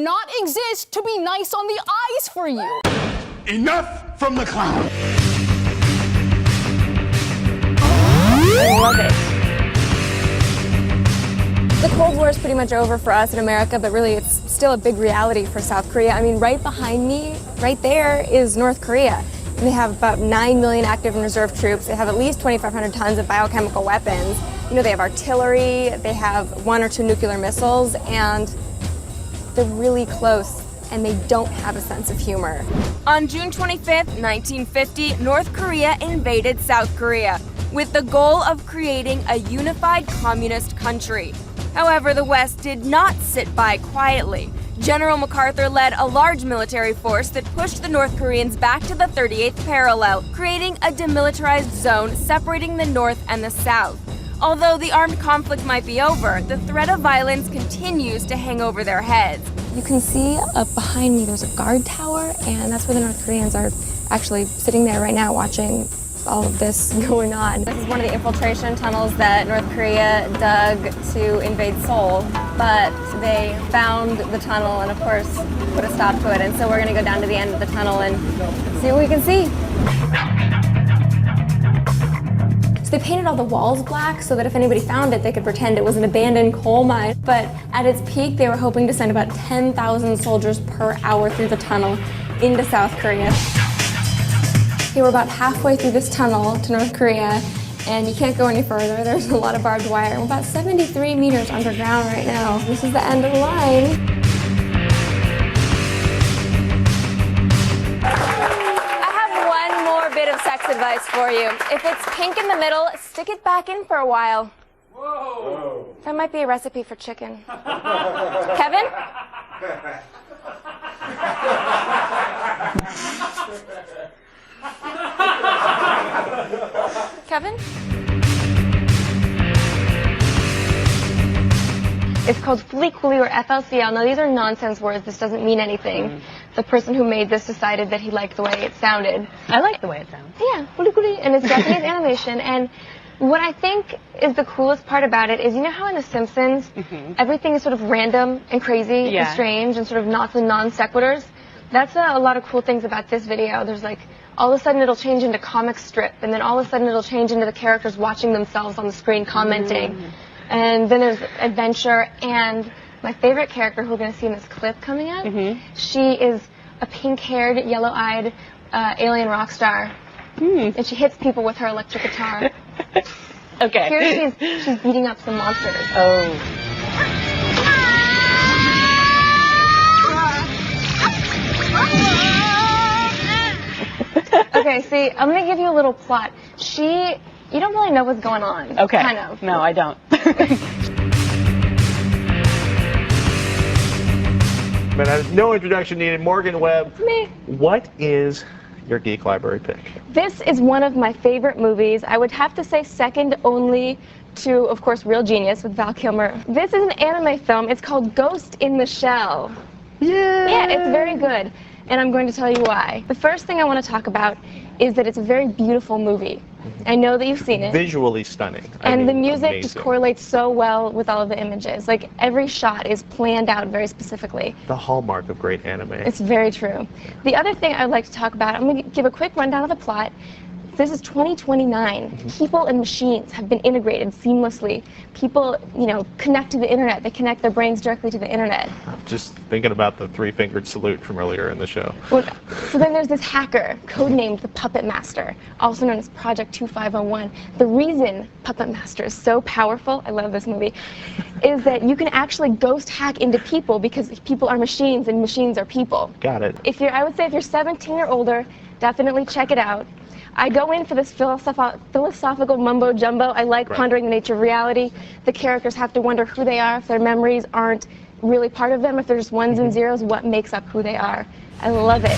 not exist to be nice on the eyes for you. Enough from the clown. I love it. The Cold War is pretty much over for us in America, but really it's still a big reality for South Korea. I mean, right behind me, right there, is North Korea. And they have about 9 million active and reserve troops. They have at least 2,500 tons of biochemical weapons. You know, they have artillery, they have 1 or 2 nuclear missiles, and they're really close, and they don't have a sense of humor. On June 25th, 1950, North Korea invaded South Korea with the goal of creating a unified communist country. However, the West did not sit by quietly. General MacArthur led a large military force that pushed the North Koreans back to the 38th parallel, creating a demilitarized zone separating the North and the South. Although the armed conflict might be over, the threat of violence continues to hang over their heads. You can see up behind me there's a guard tower, and that's where the North Koreans are actually sitting there right now watching all of this going on. This is one of the infiltration tunnels that North Korea dug to invade Seoul, but they found the tunnel and of course put a stop to it, and so we're going to go down to the end of the tunnel and see what we can see. So they painted all the walls black so that if anybody found it, they could pretend it was an abandoned coal mine. But at its peak, they were hoping to send about 10,000 soldiers per hour through the tunnel into South Korea. Okay, we're about halfway through this tunnel to North Korea, and you can't go any further. There's a lot of barbed wire. We're about 73 meters underground right now. This is the end of the line. Bit of sex advice for you. If it's pink in the middle, stick it back in for a while. Whoa. That might be a recipe for chicken. Kevin? Kevin? It's called Fooly Cooly or FLCL. Now these are nonsense words. This doesn't mean anything. The person who made this decided that he liked the way it sounded. I like the way it sounds. Yeah, Fooly Cooly, and it's Japanese animation. And what I think is the coolest part about it is, you know how in The Simpsons, everything is sort of random and crazy and strange and sort of not the non sequiturs? That's a lot of cool things about this video. There's like, all of a sudden it'll change into comic strip, and then all of a sudden it'll change into the characters watching themselves on the screen commenting. And then there's adventure, and my favorite character who we're going to see in this clip coming up, she is a pink-haired, yellow-eyed alien rock star, and she hits people with her electric guitar. Okay. Here she's beating up some monsters. Oh. Okay, see, I'm going to give you a little plot. You don't really know what's going on. Okay. Kind of. No, I don't. But no introduction needed. Morgan Webb. Me. What is your Geek Library pick? This is one of my favorite movies. I would have to say second only to, of course, Real Genius with Val Kilmer. This is an anime film. It's called Ghost in the Shell. Yeah, it's very good. And I'm going to tell you why. The first thing I want to talk about is that it's a very beautiful movie. I know that you've seen it. Visually stunning. And the music just correlates so well with all of the images. Like, every shot is planned out very specifically. The hallmark of great anime. It's very true. The other thing I'd like to talk about, I'm going to give a quick rundown of the plot. This is 2029. People and machines have been integrated seamlessly. People, connect to the internet. They connect their brains directly to the internet. Just thinking about the three-fingered salute from earlier in the show. Well, so then there's this hacker, codenamed the Puppet Master, also known as Project 2501. The reason Puppet Master is so powerful, I love this movie, is that you can actually ghost hack into people because people are machines and machines are people. Got it. I would say if you're 17 or older, definitely check it out. I go in for this philosophical mumbo-jumbo. I like pondering the nature of reality. The characters have to wonder who they are if their memories aren't really part of them. If they're just ones and zeros, what makes up who they are. I love it.